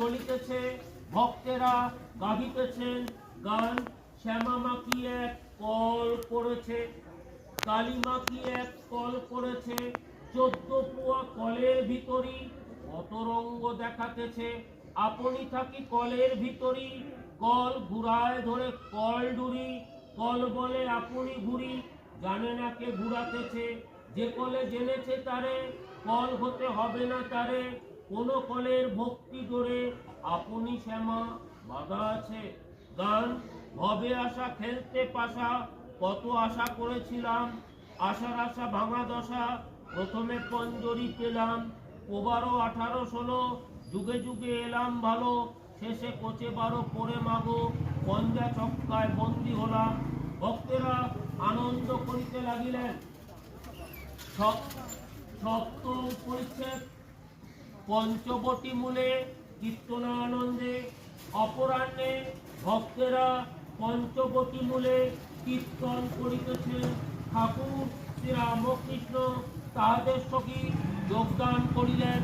চলিতেছে, ভক্তেরা গাহিতেছেন গান। শ্যামা মাকি এক কল করেছে, কালী মাকি এক কল করেছে, 14 পুয়া কলের ভিতরি কত রঙ্গ দেখাতেছে। আপনি থাকি কলের ভিতরি, কল ঘুরায় ধরে কল ডুরি, কল বলে আপনি ঘুরি, জানে না কে ঘুরাতেছে। যে কলে জেনেছে তারে, কল হতে হবে না তারে, কোন কলের ভক্তি জোরে আপনি শ্যামা বাধা আছে। গান। ভবে আশা খেলতে পাশা, কত আশা করেছিলাম, আশার আশা ভাঙা দশা, প্রথমে পঞ্জরি পেলাম। ওবারও 18 16, যুগে যুগে এলাম ভালো, শেষে কোচে 12 পরে মাগো, পঞ্জা চক্কায় বন্দী হলাম। ভক্তেরা আনন্দ করিতে লাগিলেন। সপ্তম পরিচ্ছেদ। পঞ্চবটী মূলে কীর্তনানন্দে। অপরাহ্নে ভক্তেরা পঞ্চবটী মূলে কীর্তন করিতেছেন। ঠাকুর শ্রীরামকৃষ্ণ তাহাদের সঙ্গে যোগদান করিলেন।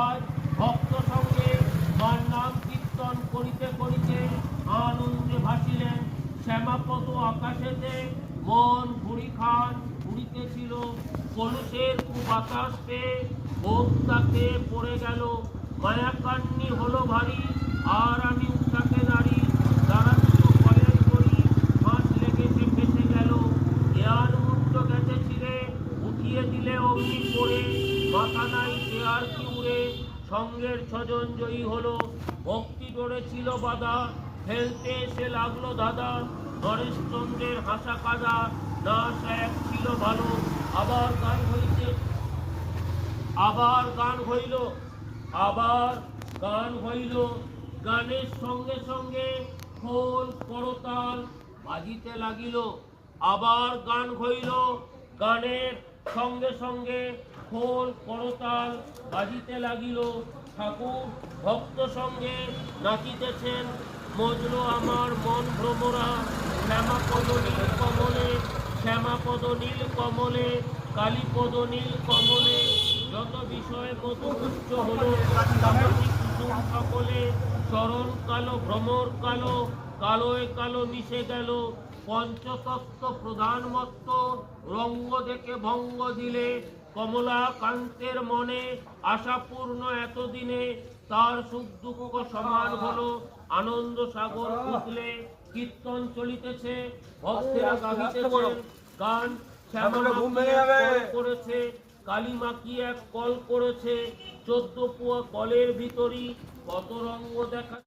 আজ ভক্ত সঙ্গে মার নাম কীর্তন করিতে করিতে আনন্দে ভাসিলেন। শ্যামাপদ আকাশেতে মন ঘুড়ি খান উড়িতেছিল। কলুষের বাতাস পেয়ে ভোগ তাকে পড়ে গেল। মায়াকান্নি হলো ভারী, আর আমি উঠাকে নারী, দাঁড়াচ্ছ কলের করি, হাঁস লেগেছে ফেসে গেল। এয়ার মুক্ত গেছে ছিঁড়ে, উঠিয়ে দিলে অগ্নি পড়ে, মাথা নাই সে আর কি উড়ে। সঙ্গের 6 জন জয়ী হলো, ভক্তি জোরে ছিল বাধা, ফেলতে এসে লাগলো দাদা। নরেশচন্দ্রের হাসা কাদা, নাশ এক ছিল ভালো। আবার গান হইতে, আবার গান হইল, আবার গান হইল। গানের সঙ্গে সঙ্গে খোল করতাল বাজিতে লাগিল। আবার গান হইল, গানের সঙ্গে সঙ্গে খোল করতাল বাজিতে লাগিল। ঠাকুর ভক্ত সঙ্গে নাচিতেছেন। মজলো আমার মন ভ্রমরা, শ্যামাপদ নীল কমলে, শ্যামাপদ নীল কমলে, কালীপদ নীল কমলে, যত বিষয় কত উচ্চ হলো, তাহারি কুসুম সকলে, চরণ কালো ভ্রমর কালো, কালোয় কালো মিশে গেল। পঞ্চতত্ত্ব প্রধান মত্ত, রঙ্গ দেখে ভঙ্গ দিলে। কমলা কান্তের মনে আশাপূর্ণ এতদিনে, তার সুখ দুঃখ সমান হলো, আনন্দ সাগর উঠলে। কীর্তন চলিতেছে, ভক্তেরা গাহিতেছেন গান। শ্যামা করেছে, কালী মাকি এক কল করেছে, 14 পুয়া কলের ভিতরি কত রঙ্গ দেখা।